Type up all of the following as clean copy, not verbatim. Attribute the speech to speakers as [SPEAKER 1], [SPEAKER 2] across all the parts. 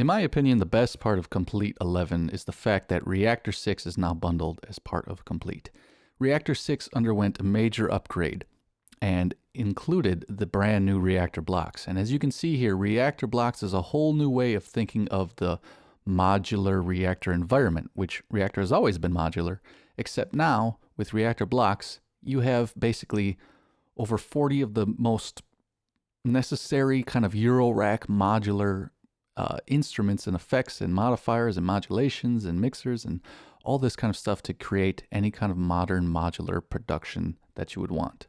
[SPEAKER 1] my opinion, the best part of Komplete 11 is the fact that Reactor 6 is now bundled as part of Komplete. Reactor 6 underwent a major upgrade and included the brand new Reactor Blocks. And as you can see here, Reactor Blocks is a whole new way of thinking of the modular reactor environment, which Reactor has always been modular, except now with Reactor Blocks, you have basically over 40 of the most necessary kind of Euro-rack modular instruments and effects and modifiers and modulations and mixers and all this kind of stuff to create any kind of modern modular production that you would want.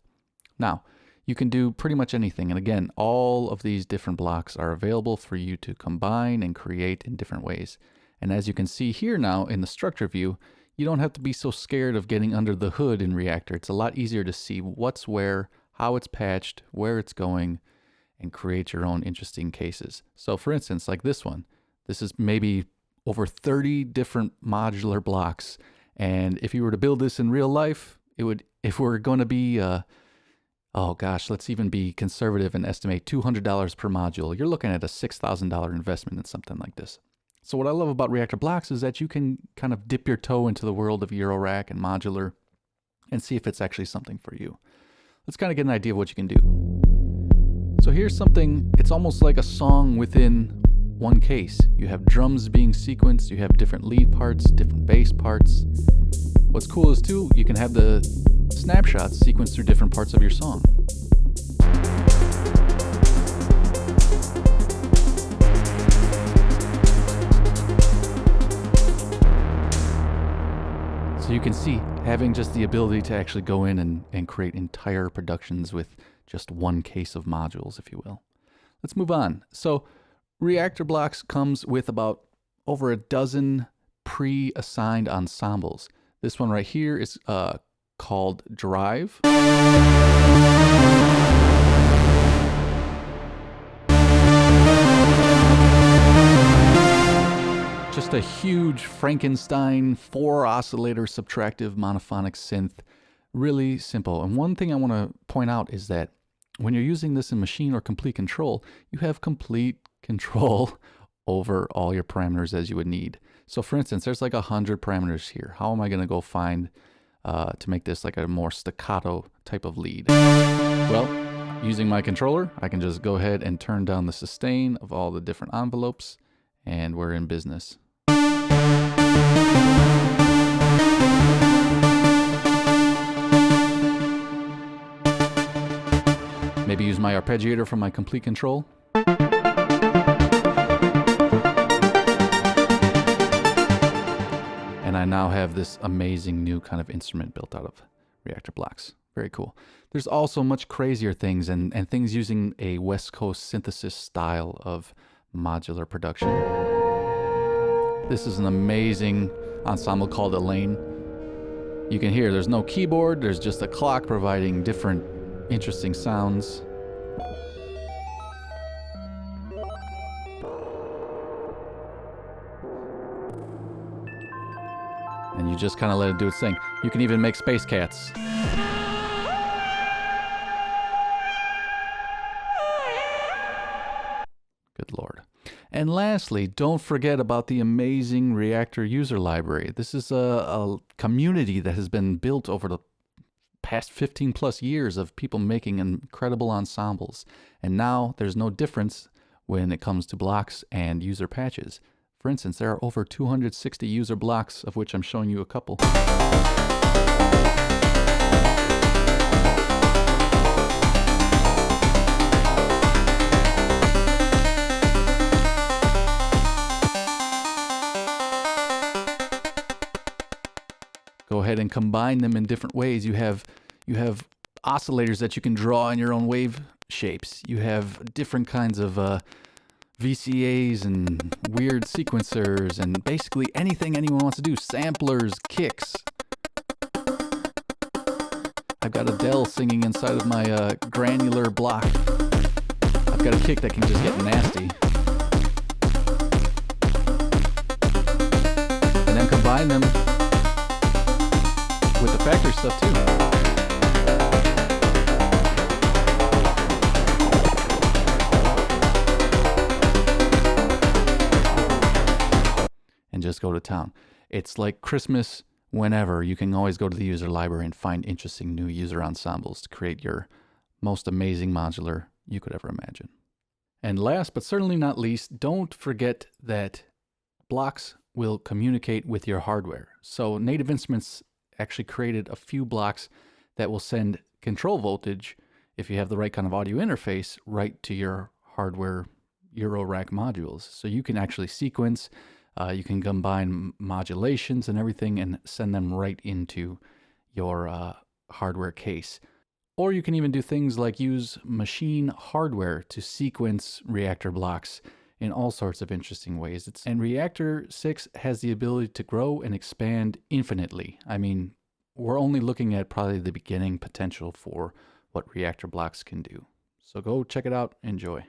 [SPEAKER 1] Now, you can do pretty much anything. And again, all of these different blocks are available for you to combine and create in different ways. And as you can see here now in the structure view, you don't have to be so scared of getting under the hood in Reactor. It's a lot easier to see what's where, how it's patched, where it's going, and create your own interesting cases. So for instance, like this one, this is maybe over 30 different modular blocks. And if you were to build this in real life, it would, if we're going to be, oh gosh, let's even be conservative and estimate $200 per module. You're looking at a $6,000 investment in something like this. So what I love about Reactor Blocks is that you can kind of dip your toe into the world of Euro-rack and modular and see if it's actually something for you. Let's kind of get an idea of what you can do. So here's something, it's almost like a song within one case. You have drums being sequenced, you have different lead parts, different bass parts. What's cool is too, you can have the snapshots sequenced through different parts of your song. So you can see, having just the ability to actually go in and create entire productions with just one case of modules, if you will. Let's move on. So Reactor Blocks comes with about over a dozen pre-assigned ensembles. This one right here is called Drive. Just a huge Frankenstein 4-oscillator subtractive monophonic synth. Really simple. And one thing I want to point out is that when you're using this in machine or complete control, you have complete control over all your parameters as you would need. So for instance, there's like 100 parameters here. How am I going to go find to make this like a more staccato type of lead? Well, using my controller, I can just go ahead and turn down the sustain of all the different envelopes, and we're in business. Maybe use my arpeggiator from my complete control. And I now have this amazing new kind of instrument built out of Reactor Blocks. Very cool. There's also much crazier things and things using a West Coast synthesis style of modular production. This is an amazing ensemble called Elaine. You can hear there's no keyboard, there's just a clock providing different interesting sounds. And you just kind of let it do its thing. You can even make space cats. Good Lord. And lastly, don't forget about the amazing Reactor user library. This is a community that has been built over the past 15 plus years of people making incredible ensembles. And now there's no difference when it comes to blocks and user patches. For instance, there are over 260 user blocks, of which I'm showing you a couple. Go ahead and combine them in different ways. You have oscillators that you can draw in your own wave shapes. You have different kinds of VCAs and weird sequencers and basically anything anyone wants to do. Samplers, kicks. I've got Adele singing inside of my granular block. I've got a kick that can just get nasty. And then combine them with the factory stuff too. just go to town. It's like Christmas. Whenever, you can always go to the user library and find interesting new user ensembles to create your most amazing modular you could ever imagine. And last but certainly not least, don't forget that blocks will communicate with your hardware. So Native Instruments actually created a few blocks that will send control voltage, if you have the right kind of audio interface, right to your hardware Eurorack modules. So you can actually sequence, you can combine modulations and everything and send them right into your hardware case. Or you can even do things like use machine hardware to sequence Reactor blocks in all sorts of interesting ways. And Reactor 6 has the ability to grow and expand infinitely. I mean, we're only looking at probably the beginning potential for what Reactor blocks can do. So go check it out, enjoy.